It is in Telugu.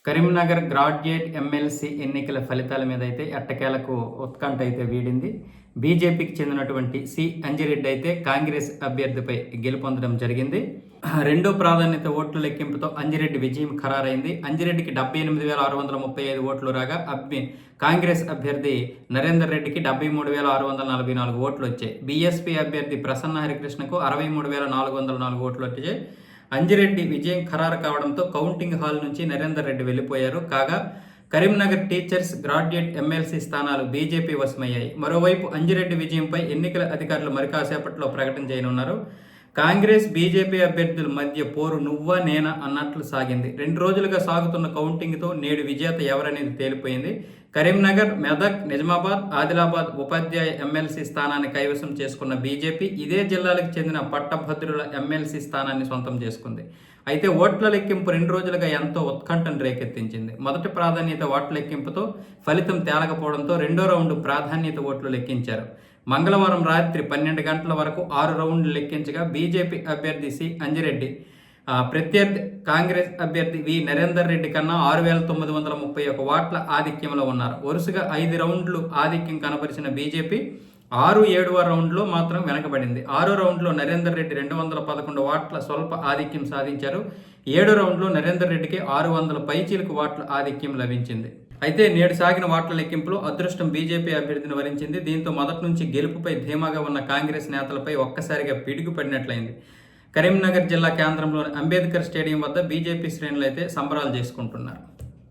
కరీంనగర్ గ్రాడ్యుయేట్ ఎమ్మెల్సీ ఎన్నికల ఫలితాల మీద అయితే ఎట్టకేలకు ఉత్కంఠ అయితే వీడింది. బీజేపీకి చెందినటువంటి సి అంజిరెడ్డి అయితే కాంగ్రెస్ అభ్యర్థిపై గెలుపొందడం జరిగింది. రెండో ప్రాధాన్యత ఓట్ల లెక్కింపుతో అంజిరెడ్డి విజయం ఖరారైంది. అంజిరెడ్డికి 78,635 ఓట్లు రాగా కాంగ్రెస్ అభ్యర్థి నరేందర్ రెడ్డికి 73,644 ఓట్లు వచ్చాయి. బీఎస్పీ అభ్యర్థి ప్రసన్న హరికృష్ణకు 63,404 ఓట్లు వచ్చాయి. అంజిరెడ్డి విజయం ఖరారు కావడంతో కౌంటింగ్ హాల్ నుంచి నరేందర్ రెడ్డి వెళ్లిపోయారు. కాగా కరీంనగర్ టీచర్స్ గ్రాడ్యుయేట్ ఎమ్మెల్సీ స్థానాలు బీజేపీ వశమయ్యాయి. మరోవైపు అంజిరెడ్డి విజయంపై ఎన్నికల అధికారులు మరి కాసేపట్లో ప్రకటన చేయనున్నారు. కాంగ్రెస్ బీజేపీ అభ్యర్థుల మధ్య పోరు నువ్వా నేనా అన్నట్లు సాగింది. 2 రోజులుగా సాగుతున్న కౌంటింగ్తో నేడు విజేత ఎవరనేది తేలిపోయింది. కరీంనగర్, మెదక్, నిజామాబాద్, ఆదిలాబాద్ ఉపాధ్యాయ ఎమ్మెల్సీ స్థానాన్ని కైవసం చేసుకున్న బీజేపీ ఇదే జిల్లాలకు చెందిన పట్టభద్రుల ఎమ్మెల్సీ స్థానాన్ని సొంతం చేసుకుంది. అయితే ఓట్ల లెక్కింపు 2 రోజులుగా ఎంతో ఉత్కంఠను రేకెత్తించింది. మొదటి ప్రాధాన్యత ఓట్ల లెక్కింపుతో ఫలితం తేలకపోవడంతో రెండో రౌండ్ ప్రాధాన్యత ఓట్లు లెక్కించారు. మంగళవారం రాత్రి 12 గంటల వరకు 6 రౌండ్లు లెక్కించగా బీజేపీ అభ్యర్థి సి అంజిరెడ్డి ప్రత్యర్థి కాంగ్రెస్ అభ్యర్థి వి నరేందర్ రెడ్డి కన్నా 6,931 ఓట్ల ఆధిక్యంలో ఉన్నారు. వరుసగా 5 రౌండ్లు ఆధిక్యం కనబరిచిన బీజేపీ 6-7వ రౌండ్లో మాత్రం వెనకబడింది. 6వ రౌండ్లో నరేందర్ రెడ్డి 211 ఓట్ల స్వల్ప ఆధిక్యం సాధించారు. 7వ రౌండ్లో నరేందర్ రెడ్డికి 600 పైచీలకు ఓట్ల ఆధిక్యం లభించింది. అయితే నేడు సాగిన ఓట్ల లెక్కింపులో అదృష్టం బీజేపీ అభ్యర్థిని వరించింది. దీంతో మొదటి నుంచి గెలుపుపై ధీమాగా ఉన్న కాంగ్రెస్ నేతలపై ఒక్కసారిగా పిడుగుపడినట్లయింది. కరీంనగర్ జిల్లా కేంద్రంలోని అంబేద్కర్ స్టేడియం వద్ద బీజేపీ శ్రేణులు అయితే సంబరాలు చేసుకుంటున్నారు.